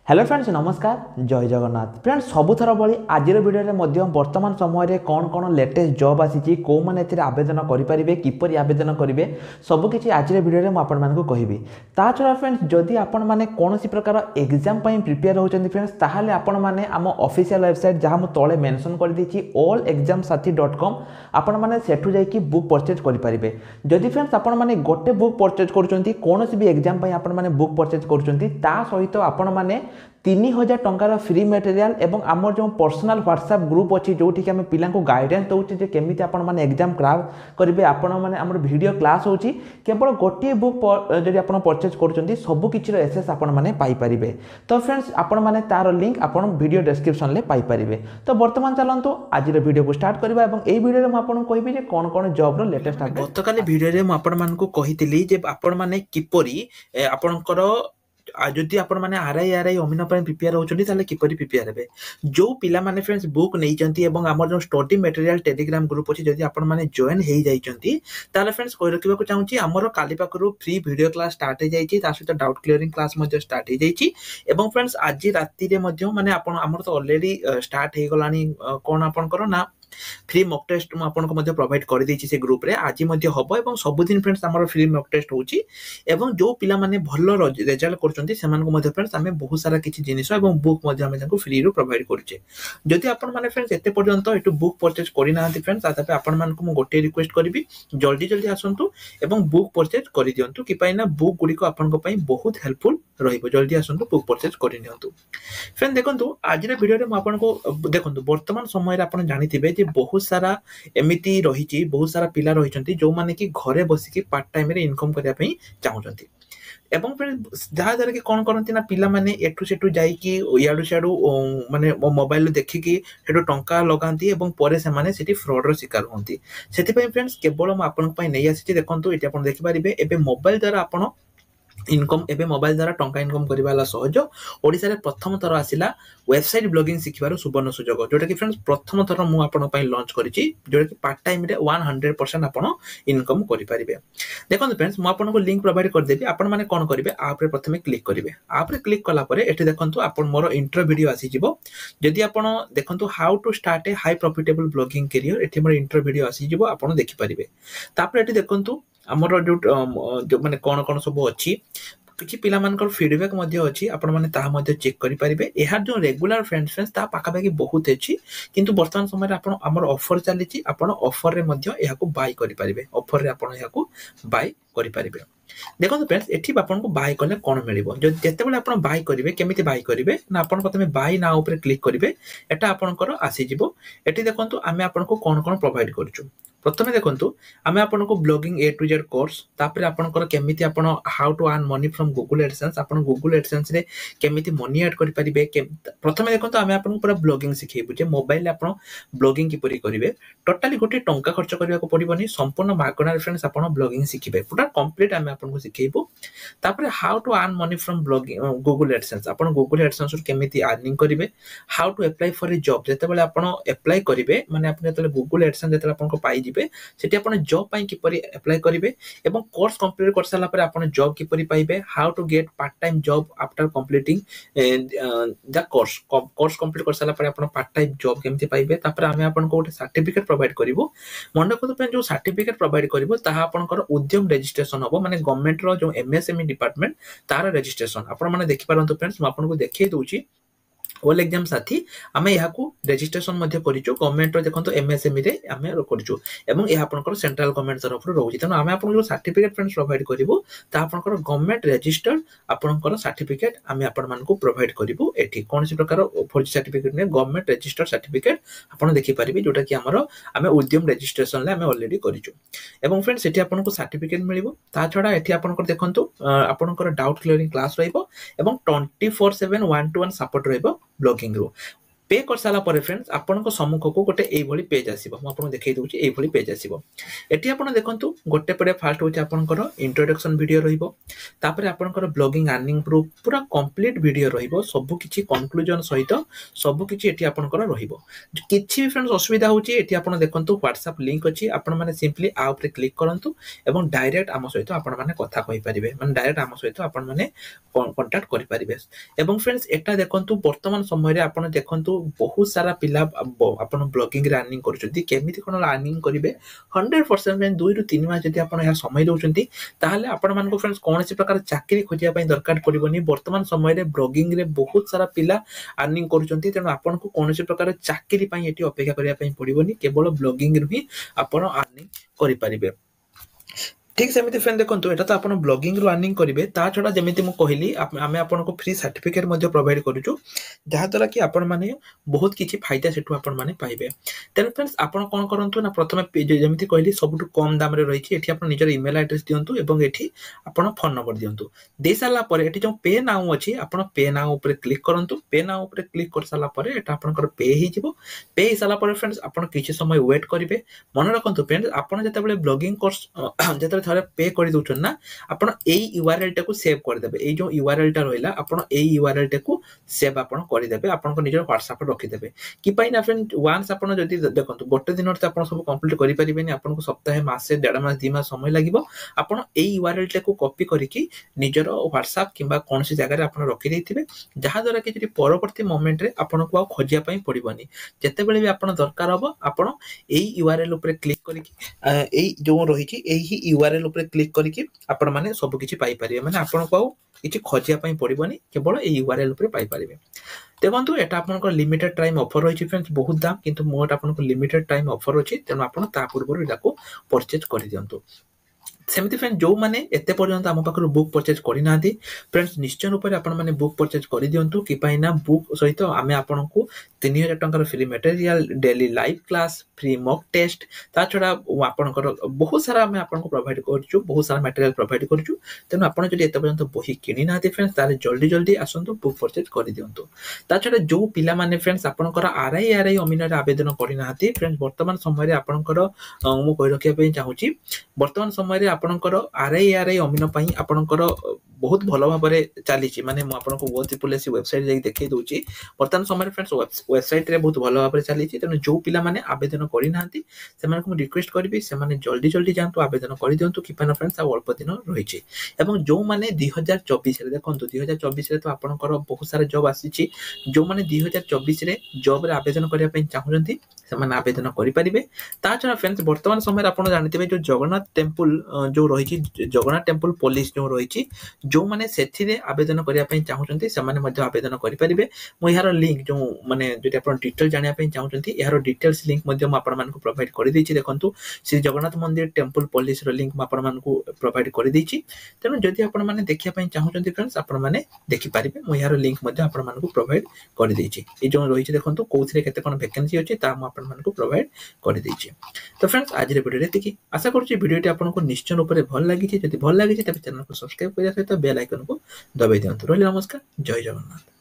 Hello friends नमस्कार जय Jagannath friends सबुथर भाई आज भिडियो वर्तमान समय कौन कौन लेटेस्ट जॉब आसी कौ मैंने आवेदन करेंगे किपर आवेदन करेंगे सबकि आज भिडियो मुझे कहबी ता छड़ा फ्रेंड्स जदि आपण मैंने कौन प्रकार एग्जाम प्रिपेयर होती फ्रेंड्स ताहले आपण मैंने आम ऑफिशियल वेबसाइट जहाँ मुझे तले मेंशन कर देछि allexamsathi.com आपण मैंने सेठू जाइए बुक परचेज करेंगे जदि फ्रेंड्स आपण मैंने गोटे बुक परचेज करुँच कौन भी एग्जाम आपण मैंने बुक परचेज करुँच सहित आपण मैंने 3000 टंकार फ्री मटेरियल एवं आमर जो पर्सनल व्हाट्सएप ग्रुप अच्छी जो आम पिला गाइडेंस दौचे केमी आपण मैंने एग्जाम क्रैक करेंगे आपण मैंने आम वीडियो क्लास होची केवल गोटे बुक जब आप परचेज कर सबकि एसेस आपण मैंने पाइपर तो फ्रेंड्स आपण मैंने तार लिंक आपण वीडियो डिस्क्रिप्शन में पाइपर तो बर्तमान चलते आज वीडियो को स्टार्ट करवा और यही वीडियो में आपको कहबी कौन कौन जॉब लेटेस्ट गतकाली वीडियो में आपण आपण मैंने किपरि आपणकर जदि आपण माने आरआई अमीन प्रिपेयर होचंती ताले किपरि प्रिपेयर हेबे जो पिला माने फ्रेंड्स बुक नै चंती एवं हमर जो स्टडी मटेरियल टेलीग्राम ग्रुप अछि जदि आपण माने जॉइन हेई जाई चंती ताले फ्रेंड्स कोइ रखिबा को चाहूची हमर काली पाखरु फ्री वीडियो क्लास स्टार्ट हे जाईची ता सहित डाउट क्लियरिंग क्लास मध्ये स्टार्ट हे जाईची एवं फ्रेंड्स आज राती रे मध्ये माने आपण हमर तो ऑलरेडी स्टार्ट हे गलानी कोन आपण करो ना फ्री मॉक टेस्ट मु आपन को मध्ये प्रोवाइड कर देछि से ग्रुप रे आज मध्ये हबो एवं सब दिन फ्रेंड्स हमर फ्री मॉक टेस्ट होछि एवं जो पिला माने भलो रिजल्ट करचंती सेमान को मध्ये फ्रेंड्स हमें बहुत सारा किछि जिनिस एवं बुक मध्ये हमें ताको फ्री रो प्रोवाइड करछे जदि आपन माने फ्रेंड्स एते पर्यंत एटु बुक परचेज करि नाहंती फ्रेंड्स ताते आपन मान को मु गोटे रिक्वेस्ट करबी जल्दी जल्दी आसंतु एवं बुक परचेज करि दियंतु कि पाइना बुक गुडी को आपन को पई बहुत हेल्पफुल रहिबो जल्दी आसंतु बुक परचेज करि नियंतु फ्रेंड देखंतु आज रे वीडियो रे म आपन को देखंतु वर्तमान समय रे आपन जानिथिबे जे बहुत सारा एमिति रही बहुत सारा पिला रही जो माने कि घरे बसिकी पार्ट टाइम रे इनकम करिया पई चाहउचंती एवं फिर जहाँ द्वारा कि कौन करती ना पिला माने एठू सेठू जाइकी याडू सियाडू माने मोबाइल देखिकी सेठू टंका लगांती एवं परे से माने सेठी फ्रॉड रो शिकार होंती सेठी पई फ्रेंड्स केवल म आपन पई नै आसी देखंतु एटी आपन देखि परिबे एबे मोबाइल द्वारा आपन इनकम एबे मोबाइल द्वारा टंका इनकम करबाला सहज ओडिसा रे प्रथम थर आसिला वेबसाइट ब्लॉगिंग सिखिबारो सुवर्ण सुजोग जोटा कि फ्रेंड्स प्रथम थर मु आपन पई लॉन्च करिछि जोटा कि पार्ट टाइम रे 100% आपन इनकम करि परिबे देखो फ्रेंड्स मु आपन को लिंक प्रोवाइड कर देबी आपन माने कोन करिवे आप रे प्रथमे क्लिक करिवे आप रे क्लिक कला परे एठी देखंतु आपन मोर इंट्रो वीडियो आसी जिवो जदि आपन देखंतु how to start a high profitable blogging career एठी मोर इंट्रो वीडियो आसी जिवो आपन देखि परिबे तापर एठी देखंतु हमर जो माने कोन कोन सब अछि किछि पिला मानकर फीडबैक मध्ये अछि आपण माने ता मध्ये चेक करि परिबे एहार जो रेगुलर फ्रेंड्स ता पाका बाकी बहुत अछि किंतु वर्तमान समय रे आपण हमर ऑफर चलिछि आपण ऑफर रे मध्ये एहा को बाय करि परिबे ऑफर रे आपण एहा को बाय करि परिबे देखो फ्रेंड्स एठी आपण को बाय करले कोन मिलिबो जते बेले आपण बाय करिवे केमिति बाय करिवे ना आपण प्रथमे बाय नाउ ऊपर क्लिक करिवे एटा आपनकर आसी जिवो एठी देखंतु आमे आपण को कोन कोन प्रोवाइड करछु प्रथमे देखंतु आमे आपण को blogging A to Z course तापर आपनकर केमिति आपण how to earn money from Google AdSense आपण गूगल एडसेंस रे केमिति मनी ऐड करि परिबे प्रथमे देखंतु आमे आपण को पूरा ब्लॉगिंग सिखेबु जे मोबाइल रे आपण ब्लॉगिंग किपरि करिवे टोटली गोटे टंका खर्च करिया को पड़िबनी संपूर्ण मागणा रे फ्रेंड्स आपण ब्लॉगिंग सिखिबे पूरा कंप्लीट आमे आपण को सिखेबु तापर how to earn money from blogging Google AdSense आपण गूगल एडसेंस रो केमिति अर्निंग करिवे how to apply for a job जते बेले आपण अप्लाई करिवे माने आपण जते गूगल एडसेंस जते आपण को पाई सेठी आपण जॉब पाई किपरि अप्लाई करिवे एवं कोर्स कंप्लीट कर साला पर आपण जॉब किपरि पाइबे how to get part time job after completing the course complete कर साला पर आपण पार्ट टाइम जॉब केमति पाइबे तापर हमें आपण को ଗୋଟେ सर्टिफिकेट प्रोवाइड करिवो मन को पे जो सर्टिफिकेट प्रोवाइड करिवो ताहा आपनकर उद्यम रजिस्ट्रेशन होबो माने गवर्नमेंट रो जो एमएसएमई डिपार्टमेंट तार रजिस्ट्रेशन आपण माने देखि पारंतु फ्रेंड्स म आपन को देखै दोछि ऑल एग्जाम साथी आमे यहा को रजिस्ट्रेशन मध्ये करिचो गवर्नमेंट रो देखंतो एमएसएमई रे आमे करिचो एवं यहा आपनकर सेंट्रल गवर्नमेंट तरफ रो रहउछि तनो आमे आपन जो सर्टिफिकेट फ्रेंड्स प्रोवाइड करिवो ता आपनकर गवर्नमेंट रजिस्टर्ड आपनकर सर्टिफिकेट आमे आपन मान को प्रोवाइड करिवो एठी कोनसी प्रकार फौजी सर्टिफिकेट ने गवर्नमेंट रजिस्टर्ड सर्टिफिकेट आपन देखि परिबे जोटा कि हमर आमे उद्यम रजिस्ट्रेशन ले आमे ऑलरेडी करिचो एवं फ्रेंड्स एठी आपन को सर्टिफिकेट मिलिबो ता छडा एठी आपनकर देखंतो आपनकर डाउट क्लियरिंग क्लास रहइबो एवं 24/7 1-to-1 सपोर्ट रहइबो ब्लॉगिंग रो पे कर सारा पर फ्रेंड्स आपनको सम्मुख को गोटे एभली पेज आसीबो म आपन देखै दउची एभली पेज आसीबो एटी आपन देखंतु गोटे परे फास्ट होची आपनकर इंट्रोडक्शन वीडियो रहिबो तापर आपनकर ब्लॉगिंग अर्निंग प्रूफ पूरा कंप्लीट वीडियो रहिबो सब किछि कंक्लूजन सहित सब किछि एटी आपनकर रहिबो किछि भी फ्रेंड्स असुविधा होची एटी आपन देखंतु व्हाट्सएप लिंक अछि आपन माने सिंपली आ ऊपर क्लिक करंतु एवं डायरेक्ट आम सहित आपन माने कथा कहि परिबे माने डायरेक्ट आम सहित आपन माने कांटेक्ट करि परिबे एवं फ्रेंड्स एटा देखंतु वर्तमान समय रे आपन देखंतु बहुत सारा पिला आपन ब्लॉगिंग रे अर्निंग करछथि केमिति कोन अर्निंग करिवे 100% में 2 रु 3 मास जदि आपन या समय दउछथि ताहाले आपन मान को फ्रेंड्स कोनसी प्रकार चाकरी खोजिया पई दरकार पड़िबोनी वर्तमान समय रे ब्लॉगिंग रे बहुत सारा पिला अर्निंग करछथि तेनु आपन को कोनसी प्रकार चाकरी पई एटी अपेक्षा करिया पई पड़िबोनी केवल ब्लॉगिंग रे ही आपन अर्निंग करि परिबे ठीक सेमिति फ्रेंड देखंतु एटा तो आपन ब्लॉगिंग रो अर्निंग करिवे ता छडा जेमिति मु कहिली आमे आपन को फ्री सर्टिफिकेट मध्ये प्रोवाइड करूछु जहा द्वारा कि आपन माने बहुत किछि फायदा सेटु आपन माने पाइबे तेन फ्रेंड्स आपन कोन करंतु ना प्रथमे जेमिति कहिली सबटु कम दाम रे रहिछि एठी आपन निजर ईमेल एड्रेस दियंतु एवं एठी आपन फोन नंबर दियंतु दे साला परे एठी जो पे नाउ अछि आपन पे नाउ ऊपर क्लिक करंतु पे नाउ ऊपर क्लिक कर साला परे एटा आपनकर पे हि जिवो पे हि साला परे फ्रेंड्स आपन किछि समय वेट करिवे मन रखंतु फ्रेंड्स आपन जते बेले ब्लॉगिंग कोर्स जते थरे पे कर दउछन ना आपण एई यूआरएल टा को सेव कर देबे एई जो यूआरएल टा रहला आपण एई यूआरएल टा को सेव आपण कर देबे आपण को निजर व्हाट्सएप रे रखि देबे कि पई ना फ्रेंड वंस आपण जदी देखंतु गोटे दिन रे आपण सब कंप्लीट करि परिबेनी आपण को सप्ताह मासे 1.5 मास 2 मास समय लागिवो आपण एई यूआरएल टा को कॉपी करिकि निजर व्हाट्सएप किबा कोनसी जगह रे आपण रखि देथिबे जहा द्वारा कि जदी परवर्ती मोमेंट रे आपण को खोजिया पई पड़िबोनी जते बेले भी आपण दरकार हबो आपण एई यूआरएल ऊपर क्लिक करिकि एई जो रहिछि एही यूआरएल ऊपर क्लिक करिकि आपण माने सब किछि पाई परिबे माने आपण को किछि खोजिया पई पड़िबोनी केवल ए यूआरएल ऊपर पाई परिबे देखंतु एटा आपण को लिमिटेड टाइम ऑफर रहिछि फ्रेंड्स बहुत दाम किंतु मोट आपण को लिमिटेड टाइम ऑफर अछि तेनु आपण ता पूर्व इडाको परचेज करि दियंतु सेमती फ्रेंड जो माने एते पर्यंत हम पाखर बुक परचेज करि नाथि फ्रेंड्स निश्चय रूप आपण माने बुक परचेज करि दियंतु कि पाइना बुक सहित आमे आपण को 3000 टंका free material daily live class free mock test ता छडा आपण को बहुत सारा आमे आपण को प्रोवाइड करछु बहुत सारा मटेरियल प्रोवाइड करछु तेनु आपण जदि एते पर्यंत बही किनि नाथि फ्रेंड्स तारे जल्दी जल्दी आसंतु बुक परचेज करि दियंतु ता छडा जो पिला माने फ्रेंड्स आपण को आरआई अमीन रे आवेदन करि नाथि फ्रेंड्स वर्तमान समय रे आपण को मु कहि रखिया पई चाहूची वर्तमान समय रे आपनकर आरआई अमीन पई आपनकर बहुत भलो भाबरे चली माने मु आपनको वो त्रिपुलसी वेबसाइट जाई देखै दोची वर्तमान समय फ्रेंड्स वेबसाइट रे बहुत भलो भाबरे चली तेनु जो पिला माने आवेदन करि नांती सेमान को रिक्वेस्ट करबी से माने जल्दी जल्दी जानतु आवेदन करि दियंतु कि पाना फ्रेंड्स आ अल्प दिन रहिछि एवं जो माने 2024 रे देखंतु 2024 रे तो आपनकर बहुत सारा जॉब आसीछि जो माने 2024 रे जॉब रे आवेदन करिया पई चाहुचंती सेमान आवेदन करि परिबे ता छरा फ्रेंड्स वर्तमान समय आपण जानिथिबे जो जगन्नाथ टेंपल जो रहिछि जगन्नाथ टेंपल पुलिस जो रहिछि जो माने सेथिरे आवेदन करिया पई चाहुचंती से माने मध्ये आवेदन करि परिबे मो यार लिंक जो माने जति आपण डिटेल जानिया पई चाहुचंती यार डिटेल्स लिंक मध्ये म आपण मानको प्रोवाइड करि दैछि देखंतु श्री जगन्नाथ मंदिर टेंपल पुलिस रो लिंक म आपण मानको प्रोवाइड करि दैछि तेनु जति आपण माने देखिया पई चाहुचंती फ्रेंड्स आपण माने देखि परिबे मो यार लिंक मध्ये आपण मानको प्रोवाइड करि दैछि ए जो रहिछि देखंतु कोथिरे केते कोन वैकेंसी अछि ता म आपण मानको प्रोवाइड करि दैछि तो फ्रेंड्स आज रे वीडियो रेति की आशा करछि वीडियोटी आपनको निश्चय रूपरे भल लागि छि जति भल लागि छि तबे चैनल को सब्सक्राइब करिया सहित बेल आइकन को दबाइ दियंतु रहली नमस्कार जय जगन्नाथ।